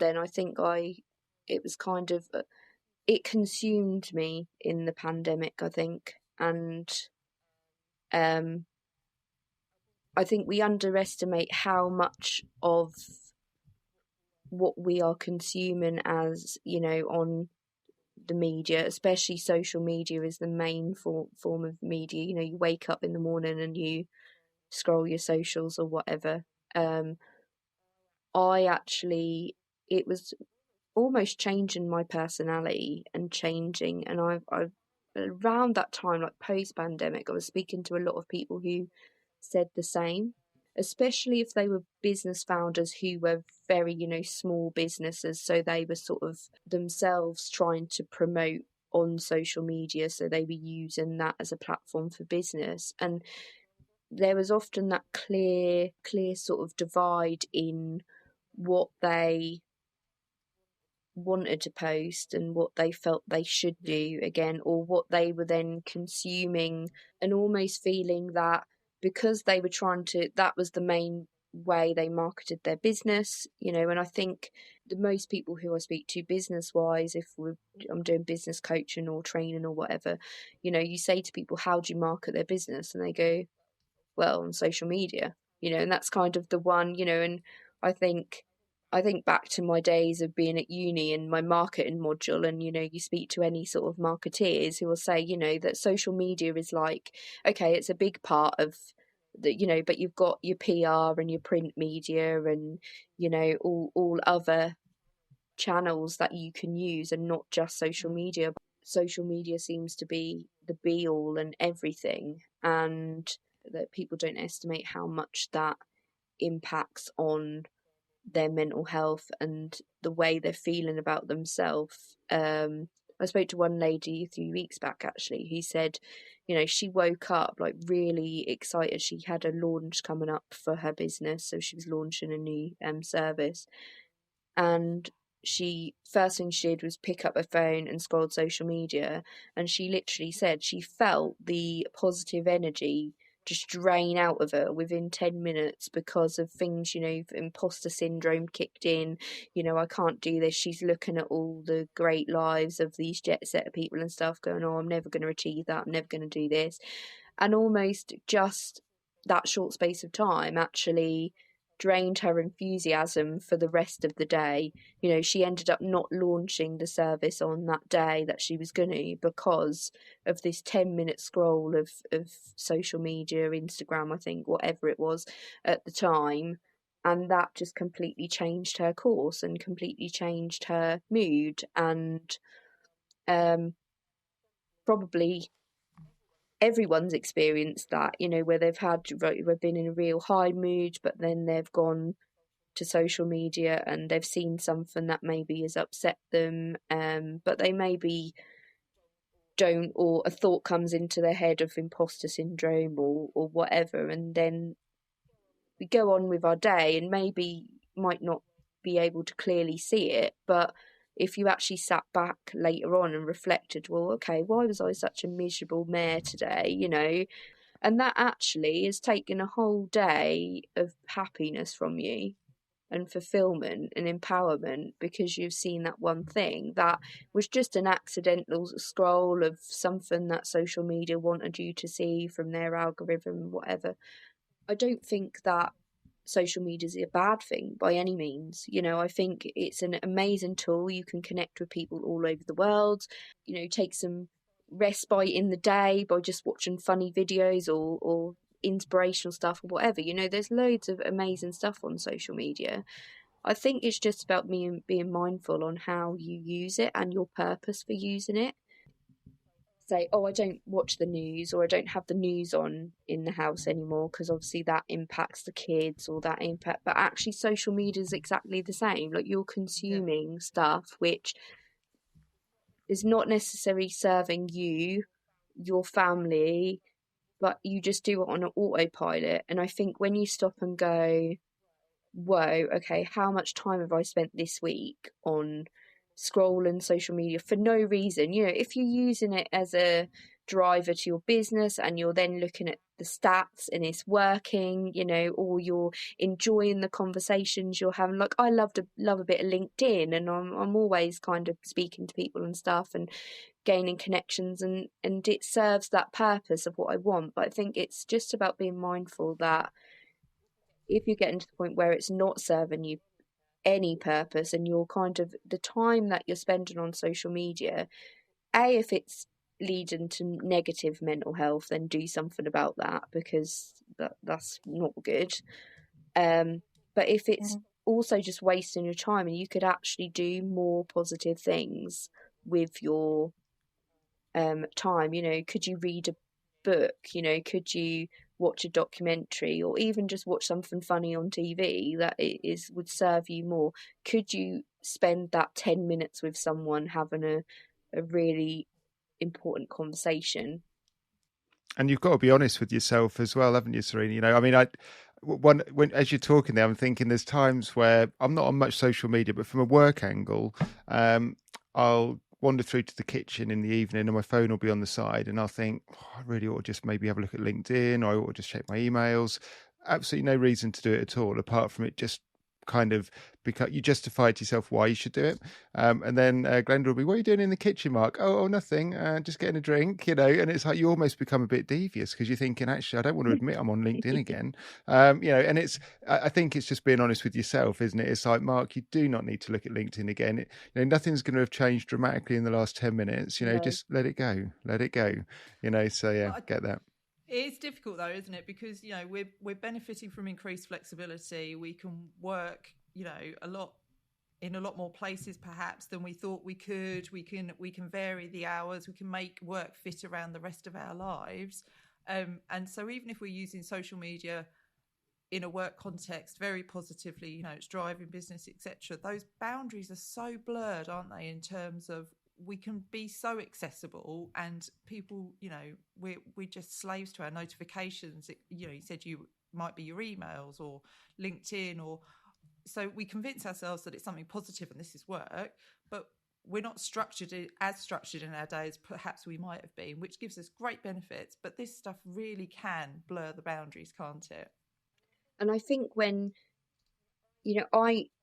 S3: then I think it was kind of it consumed me in the pandemic, I think, and I think we underestimate how much of what we are consuming, as you know, on the media, especially social media, is the main form of media. You know, you wake up in the morning and you scroll your socials or whatever. It was almost changing my personality and changing, and I've around that time, like post pandemic, I was speaking to a lot of people who said the same, especially if they were business founders who were very, you know, small businesses. So they were sort of themselves trying to promote on social media. So they were using that as a platform for business. And there was often that clear sort of divide in what they wanted to post and what they felt they should do again, or what they were then consuming, and almost feeling that because they were that was the main way they marketed their business, you know. And I think the most people who I speak to business wise, I'm doing business coaching or training or whatever, you know, you say to people, how do you market their business? And they go, well, on social media, you know. And that's kind of the one, you know. And I think back to my days of being at uni and my marketing module, and, you know, you speak to any sort of marketeers who will say, you know, that social media is like, okay, it's a big part of the, you know, but you've got your PR and your print media and, you know, all other channels that you can use, and not just social media. Social media seems to be the be all and everything, and that people don't estimate how much that impacts on their mental health and the way they're feeling about themselves. I spoke to one lady a few weeks back, actually, who said, you know, she woke up like really excited. She had a launch coming up for her business, so she was launching a new service, and first thing she did was pick up her phone and scrolled social media, and she literally said she felt the positive energy just drain out of her within 10 minutes because of things, you know, imposter syndrome kicked in. You know, I can't do this. She's looking at all the great lives of these jet set people and stuff, going, oh, I'm never going to achieve that, I'm never going to do this. and almost just that short space of time actually drained her enthusiasm for the rest of the day. You know, she ended up not launching the service on that day that she was going to, because of this 10-minute scroll of social media, Instagram, I think, whatever it was at the time. And that just completely changed her course and completely changed her mood. And probably everyone's experienced that, you know, where they've been in a real high mood, but then they've gone to social media and they've seen something that maybe has upset them, but they maybe don't, or a thought comes into their head of imposter syndrome or whatever, and then we go on with our day and maybe might not be able to clearly see it, but if you actually sat back later on and reflected, well, okay, why was I such a miserable mare today, you know? And that actually has taken a whole day of happiness from you and fulfillment and empowerment, because you've seen that one thing that was just an accidental scroll of something that social media wanted you to see from their algorithm, whatever. I don't think that social media is a bad thing by any means. You know, I think it's an amazing tool. You can connect with people all over the world, you know, take some respite in the day by just watching funny videos or inspirational stuff or whatever. You know, there's loads of amazing stuff on social media. I think it's just about being mindful on how you use it and your purpose for using it. Say, oh, I don't watch the news, or I don't have the news on in the house anymore because obviously that impacts the kids, or that impact. But actually, social media is exactly the same. Like, you're consuming stuff which is not necessarily serving you, your family, but you just do it on an autopilot. And I think when you stop and go, whoa, okay, how much time have I spent this week on scrolling social media for no reason? You know, if you're using it as a driver to your business and you're then looking at the stats and it's working, you know, or you're enjoying the conversations you're having. Like, I love a bit of LinkedIn, and I'm always kind of speaking to people and stuff and gaining connections, and it serves that purpose of what I want. But I think it's just about being mindful that if you're getting to the point where it's not serving you any purpose, and you're kind of the time that you're spending on social media, if it's leading to negative mental health, then do something about that, because that's not good. But if it's also just wasting your time, and you could actually do more positive things with your time, you know, could you read a book, you know, could you watch a documentary, or even just watch something funny on TV that would serve you more? Could you spend that 10 minutes with someone having a really important conversation?
S2: And you've got to be honest with yourself as well, haven't you, Serena? You know, I mean, when as you're talking there, I'm thinking there's times where I'm not on much social media, but from a work angle, I'll wander through to the kitchen in the evening and my phone will be on the side, and I'll think, oh, I really ought to just maybe have a look at LinkedIn, or I ought to just check my emails. Absolutely no reason to do it at all, apart from it just kind of, because you justify to yourself why you should do it. And then Glenda will be, what are you doing in the kitchen, Mark? Oh, nothing, just getting a drink, you know. And it's like you almost become a bit devious, because you're thinking, actually, I don't want to admit I'm on LinkedIn again. You know, and I think it's just being honest with yourself, isn't it? It's like, Mark, you do not need to look at LinkedIn again. You know, nothing's going to have changed dramatically in the last 10 minutes. You know, just let it go, you know. So yeah, get that.
S1: It's difficult though, isn't it? Because, you know, we're benefiting from increased flexibility. We can work, you know, in a lot more places perhaps than we thought we could. We can vary the hours. We can make work fit around the rest of our lives. And so even if we're using social media in a work context very positively, you know, it's driving business, etc., those boundaries are so blurred, aren't they, in terms of we can be so accessible, and people, you know, we're just slaves to our notifications. You know, you said you might be your emails or LinkedIn, or so we convince ourselves that it's something positive and this is work, but we're not structured in our day as perhaps we might have been, which gives us great benefits. But this stuff really can blur the boundaries, can't it?
S3: And I think when, you know,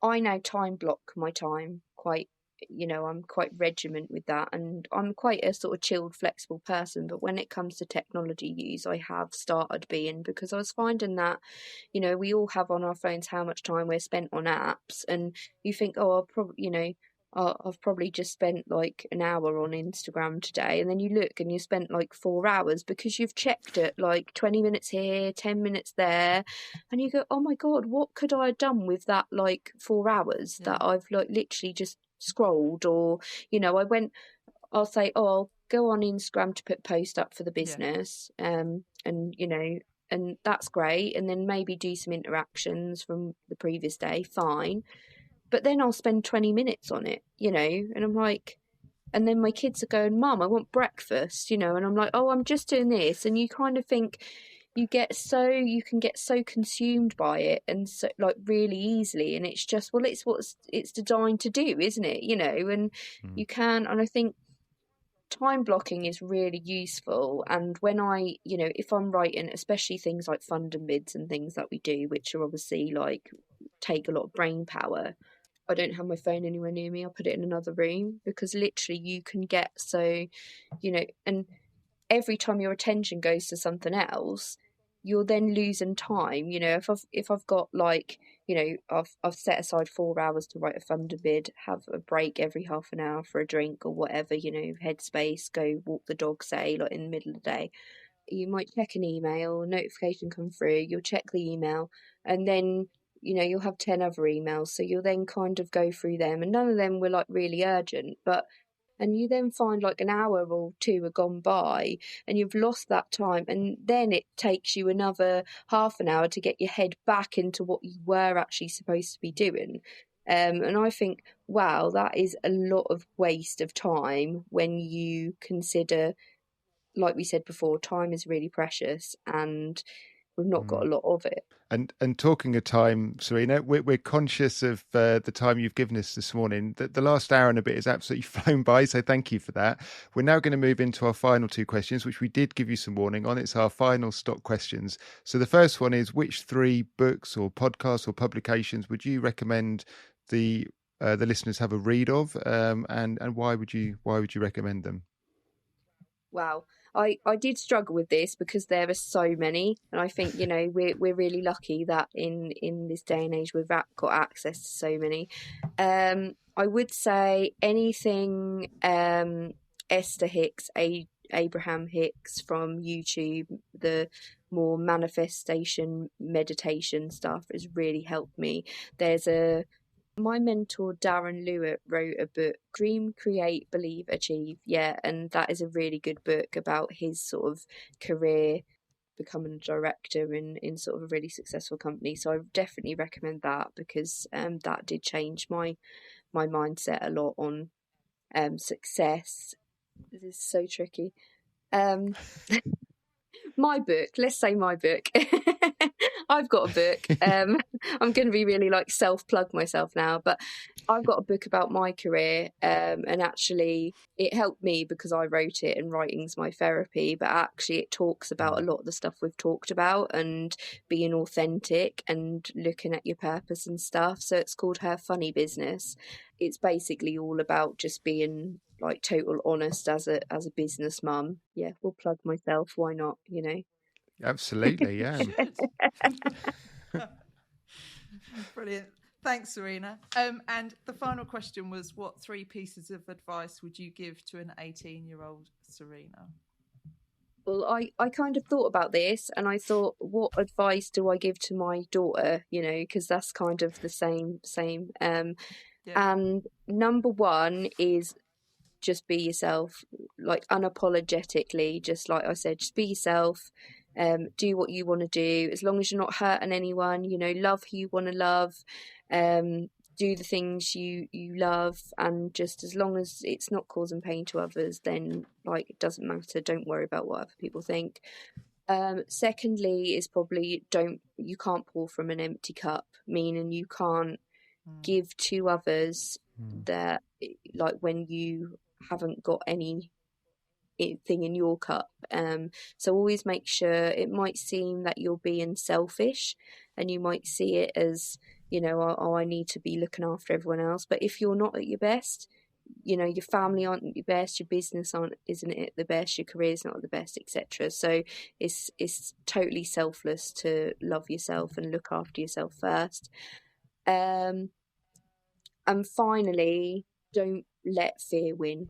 S3: I now time block my time quite I'm quite regiment with that, and I'm quite a sort of chilled, flexible person. But when it comes to technology use, I have started being, because I was finding that, we all have on our phones how much time we're spent on apps, and you think, oh, I'll probably, I've probably just spent like an hour on Instagram today, and then you look and you spent like 4 hours because you've checked it like 20 minutes here, 10 minutes there, and you go, oh my God, what could I have done with that like 4 hours that I've like literally just scrolled? Or, I'll say, oh, I'll go on Instagram to put post up for the business, and and that's great, and then maybe do some interactions from the previous day, fine. But then I'll spend 20 minutes on it, and I'm like, and then my kids are going, Mum, I want breakfast, and I'm like, oh, I'm just doing this. And you kind of think you can get so consumed by it, and so like really easily. And it's just, well, it's what it's designed to do, isn't it? And you can, and I think time blocking is really useful. And when if I'm writing, especially things like funding bids and things that we do, which are obviously like take a lot of brain power, I don't have my phone anywhere near me. I put it in another room, because literally you can get so, and every time your attention goes to something else, you're then losing time. If I've got like, I've set aside 4 hours to write a funded bid, have a break every half an hour for a drink or whatever, headspace, go walk the dog, say, like in the middle of the day. You might check an email, a notification come through, you'll check the email, and then you'll have 10 other emails, so you'll then kind of go through them, and none of them were like really urgent, and you then find like an hour or two have gone by and you've lost that time, and then it takes you another half an hour to get your head back into what you were actually supposed to be doing. And I think, wow, that is a lot of waste of time when you consider, like we said before, time is really precious and we've not got a lot of it.
S2: And talking of time, Serena, we're conscious of the time you've given us this morning. The last hour and a bit is absolutely flown by, so thank you for that. We're now going to move into our final 2 questions, which we did give you some warning on. It's our final stock questions. So the first one is, which 3 books or podcasts or publications would you recommend the listeners have a read of, and why would you recommend them?
S3: Wow. I did struggle with this because there are so many, and I think we're really lucky that in this day and age we've got access to so many. I would say anything Esther Hicks, Abraham Hicks from YouTube, the more manifestation meditation stuff has really helped me. My mentor Darren Lewitt wrote a book, Dream, Create, Believe, Achieve. Yeah, and that is a really good book about his sort of career, becoming a director in sort of a really successful company. So I definitely recommend that, because that did change my mindset a lot on success. This is so tricky. My book, let's say my book. I've got a book. I'm going to be really like self-plug myself now, but I've got a book about my career, and actually it helped me because I wrote it, and writing's my therapy, but actually it talks about a lot of the stuff we've talked about, and being authentic and looking at your purpose and stuff. So it's called Her Funny Business. It's basically all about just being like total honest as a business mum. Yeah, we'll plug myself. Why not?
S2: Absolutely, yeah.
S1: Brilliant. Thanks, Serena. And the final question was, what 3 pieces of advice would you give to an 18-year-old Serena?
S3: Well, I kind of thought about this, and I thought, what advice do I give to my daughter? Because that's kind of the same. And number 1 is just be yourself, like unapologetically. Just like I said, just be yourself. Do what you want to do, as long as you're not hurting anyone. Love who you want to love. Do the things you love, and just as long as it's not causing pain to others, then like it doesn't matter. Don't worry about what other people think. Secondly is probably you can't pour from an empty cup, meaning you can't give to others that, like, when you haven't got anything in your cup. So always make sure, it might seem that you're being selfish and you might see it as, oh, I need to be looking after everyone else. But if you're not at your best, your family aren't the best, your business isn't it the best, your career's not the best, etc. So it's totally selfless to love yourself and look after yourself first. And finally, don't let fear win.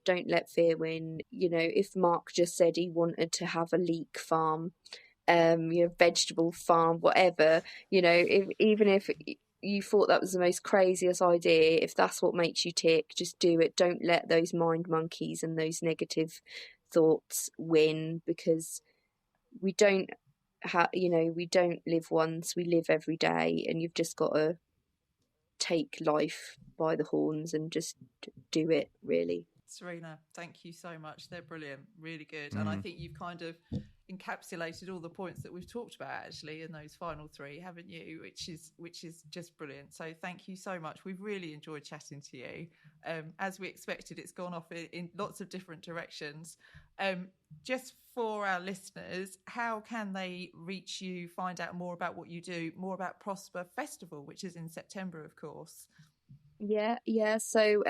S3: Don't let fear win. If Mark just said he wanted to have a leek farm, vegetable farm, whatever, even if you thought that was the most craziest idea, if that's what makes you tick, just do it. Don't let those mind monkeys and those negative thoughts win, because we don't live once, we live every day, and you've just got to take life by the horns and just do it, really.
S1: Serena, thank you so much. They're brilliant, really good. And I think you've kind of encapsulated all the points that we've talked about actually in those final three, haven't you? Which is just brilliant. So thank you so much. We've really enjoyed chatting to you. As we expected, it's gone off in lots of different directions. Just for our listeners, how can they reach you, find out more about what you do, more about ProspHER Festival, which is in September, of course?
S3: Yeah. So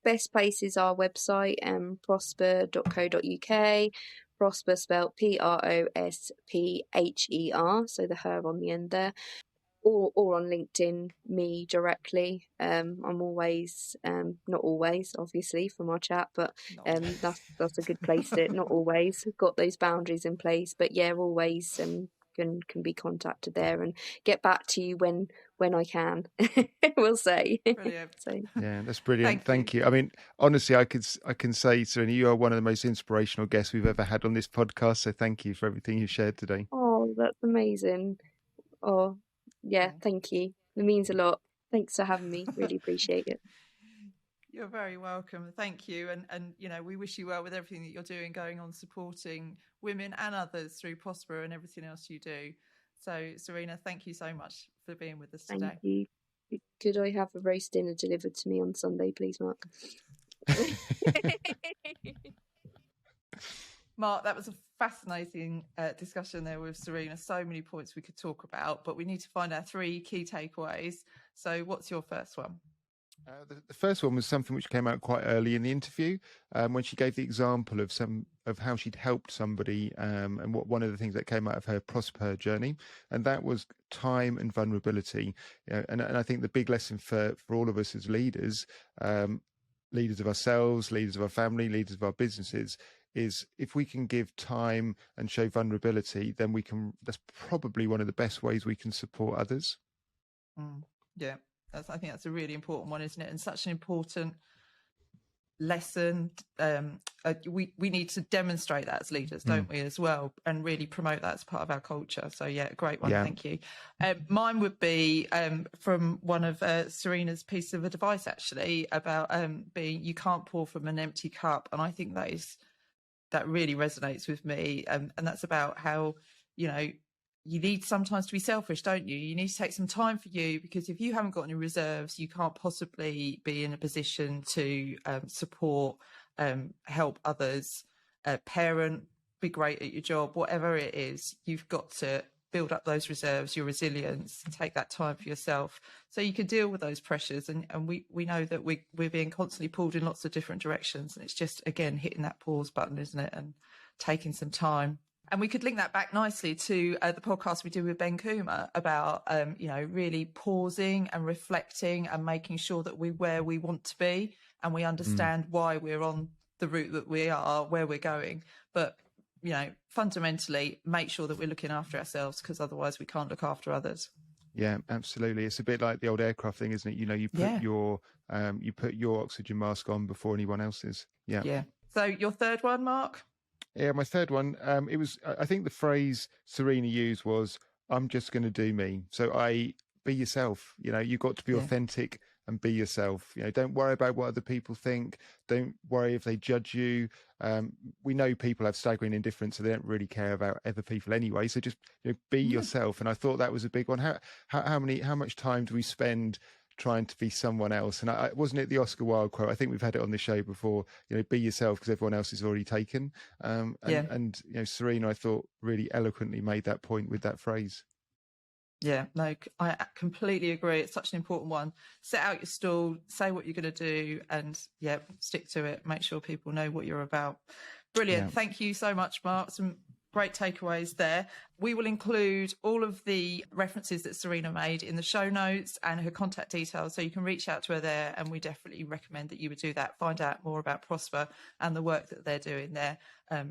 S3: best place is our website, prospher.co.uk. ProspHER spelled PROSPHER, so the her on the end there. Or on LinkedIn, me directly. I'm always, not always, obviously, from our chat, but that's a good place to, not always, got those boundaries in place, but yeah, always can be contacted there and get back to you when I can. We'll say.
S1: Brilliant.
S3: So,
S2: yeah, that's brilliant.
S1: Thank
S2: you. I mean, honestly, I can say, Serena, you are one of the most inspirational guests we've ever had on this podcast. So thank you for everything you shared today.
S3: oh, that's amazing. Oh, yeah, thank you. It means a lot. Thanks for having me. Really appreciate it.
S1: You're very welcome. Thank you. And we wish you well with everything that you're doing, going on supporting women and others through ProspHER and everything else you do. So, Serena, thank you so much for being with us today.
S3: Thank you. Could I have a roast dinner delivered to me on Sunday, please, Mark?
S1: Mark, that was a fascinating discussion there with Serena. So many points we could talk about, but we need to find our 3 key takeaways. So what's your first one?
S2: The first one was something which came out quite early in the interview, when she gave the example of how she'd helped somebody, and what one of the things that came out of her ProspHER journey, and that was time and vulnerability. And I think the big lesson for all of us as leaders, leaders of ourselves, leaders of our family, leaders of our businesses, is if we can give time and show vulnerability, then that's probably one of the best ways we can support others.
S1: Yeah. I think that's a really important one, isn't it? And such an important lesson. We need to demonstrate that as leaders, don't we, as well, and really promote that as part of our culture. So yeah, great one. Thank you. Mine would be from one of Serena's pieces of advice, actually, about you can't pour from an empty cup. And I think that really resonates with me. And that's about how, you need sometimes to be selfish, don't you? You need to take some time for you, because if you haven't got any reserves, you can't possibly be in a position to support, help others, parent, be great at your job, whatever it is. You've got to build up those reserves, your resilience, and take that time for yourself so you can deal with those pressures. And we know that we're being constantly pulled in lots of different directions. And it's just, again, hitting that pause button, isn't it? And taking some time. And we could link that back nicely to the podcast we do with Ben Coomer about, really pausing and reflecting and making sure that we're where we want to be and we understand why we're on the route that we are, where we're going. But, fundamentally, make sure that we're looking after ourselves, because otherwise we can't look after others.
S2: Yeah, absolutely. It's a bit like the old aircraft thing, isn't it? You put your oxygen mask on before anyone else's. Yeah. Yeah.
S1: So your third one, Mark?
S2: Yeah, my third one, I think the phrase Serena used was, I'm just going to do me. So be yourself. You've got to be authentic and be yourself. Don't worry about what other people think. Don't worry if they judge you. We know people have staggering indifference, so they don't really care about other people anyway. So just be yourself. And I thought that was a big one. How much time do we spend trying to be someone else? And wasn't it the Oscar Wilde quote? I think we've had it on the show before. Be yourself, because everyone else is already taken. And Serena, I thought, really eloquently made that point with that phrase.
S1: Yeah, no, I completely agree. It's such an important one. Set out your stall, say what you're going to do, and yeah, stick to it. Make sure people know what you're about. Brilliant.
S2: Yeah.
S1: Thank you so much, Mark. Some great takeaways there. We will include all of the references that Serena made in the show notes and her contact details, so you can reach out to her there, and we definitely recommend that you would do that. Find out more about ProspHER and the work that they're doing there.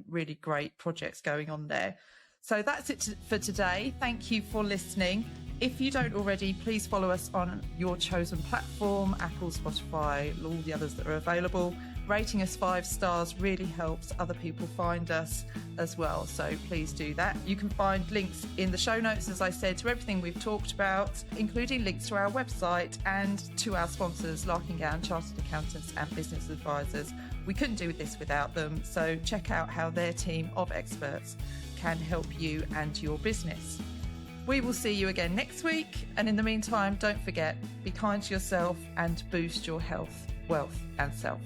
S1: Really great projects going on there. So that's it for today. Thank you for listening. If you don't already, please follow us on your chosen platform, Apple, Spotify, all the others that are available. Rating us 5 stars really helps other people find us as well. So please do that. You can find links in the show notes, as I said, to everything we've talked about, including links to our website and to our sponsors, Larkin Gowan, Chartered Accountants and Business Advisors. We couldn't do this without them. So check out how their team of experts can help you and your business. We will see you again next week. And in the meantime, don't forget, be kind to yourself and boost your health, wealth and self.